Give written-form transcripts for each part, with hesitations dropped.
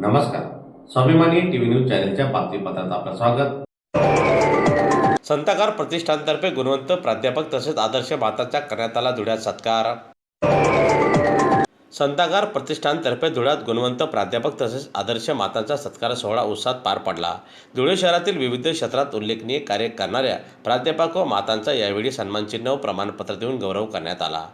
नमस्कार. स्वाभिमानी TV news चॅनलच्या बातमीपत्रात आपलं स्वागत. संतागार प्रतिष्ठानतर्फे गुणवंत प्राध्यापक तसेच आदर्श मातांचा करण्यात आला धुळ्यात सत्कार. संतागार प्रतिष्ठानतर्फे धुळ्यात गुणवंत प्राध्यापक तसेच आदर्श मातांचा सत्कार सोहळा उत्साहात पार पडला. धुळे शहरातील विविध क्षेत्रात उल्लेखनीय कार्य करणाऱ्या प्राध्यापक व मातांचा यावेळी सन्मानचिन्ह व प्रमाणपत्र देऊन गौरव करण्यात आला.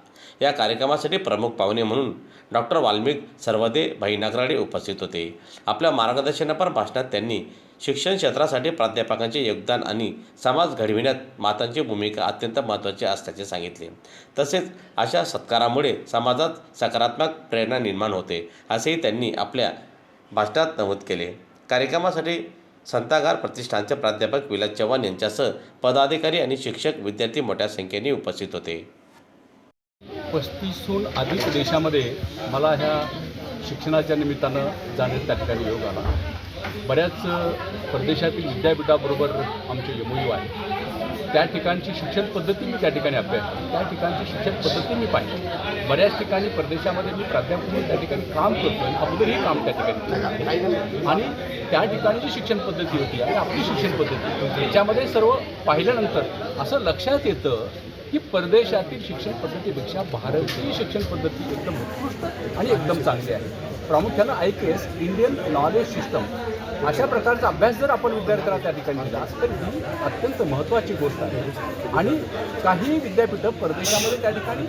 या कार्यक्रमासाठी प्रमुख पाहुणे म्हणून डॉक्टर वाल्मिक सर्वदे भाई नगराळे उपस्थित होते. आपल्या मार्गदर्शनापर भाषणात त्यांनी शिक्षण क्षेत्रासाठी प्राध्यापकांचे योगदान आणि समाज घडविण्यात मातांची भूमिका अत्यंत महत्त्वाची असल्याचे सांगितले. तसेच अशा सत्कारामुळे समाजात सकारात्मक प्रेरणा निर्माण होते असेही त्यांनी आपल्या भाषणात नमूद केले. कार्यक्रमासाठी संतागार प्रतिष्ठानचे प्राध्यापक विलास चव्हाण यांच्यासह पदाधिकारी आणि शिक्षक विद्यार्थी मोठ्या संख्येने उपस्थित होते. 35हून अधिक देशामध्ये मला ह्या शिक्षणाच्या निमित्तानं जाण्याचा त्या ठिकाणी योग आला. बऱ्याच परदेशातील विद्यापीठाबरोबर आमचे MOU आहे. त्या ठिकाणची शिक्षण पद्धती मी त्या ठिकाणी अभ्यासली, त्या ठिकाणची शिक्षण पद्धती मी पाहिली. बऱ्याच ठिकाणी परदेशामध्ये मी प्राध्यापक म्हणून त्या ठिकाणी काम करतो आणि अगोदरही काम त्या ठिकाणी आणि त्या ठिकाणची शिक्षण पद्धती होती आणि आपली शिक्षण पद्धती याच्यामध्ये सर्व पाहिल्यानंतर असं लक्षात येतं की परदेशातील शिक्षण पद्धतीपेक्षा भारतीय शिक्षण पद्धती एकदम उत्कृष्ट आणि एकदम चांगली आहे. प्रामुख्यानं IKS इंडियन नॉलेज सिस्टम अशा प्रकारचा अभ्यास जर आपण विद्यार्थ्यांना त्या ठिकाणी दिला तर ही अत्यंत महत्त्वाची गोष्ट आहे. आणि काही विद्यापीठं परदेशामध्ये त्या ठिकाणी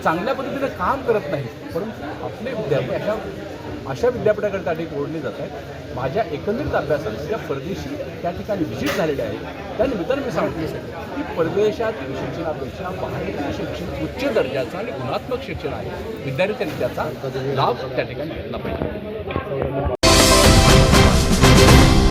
चांगल्या पद्धतीनं काम करत नाहीत, परंतु आपले विद्यापीठ अशा विद्यापीठाकडे त्या ठिकाणी ओढले जात आहेत. माझ्या एकंदरीत अभ्यासात ज्या परदेशी त्या ठिकाणी व्हिजिट झालेले आहेत त्या निमित्तानं मी सांगतो की परदेशातील शिक्षणापेक्षा भारतीय शिक्षण उच्च दर्जाचं आणि गुणात्मक शिक्षण आहे. विद्यार्थ्यांनी त्याचा लाभ त्या ठिकाणी घेतला पाहिजे.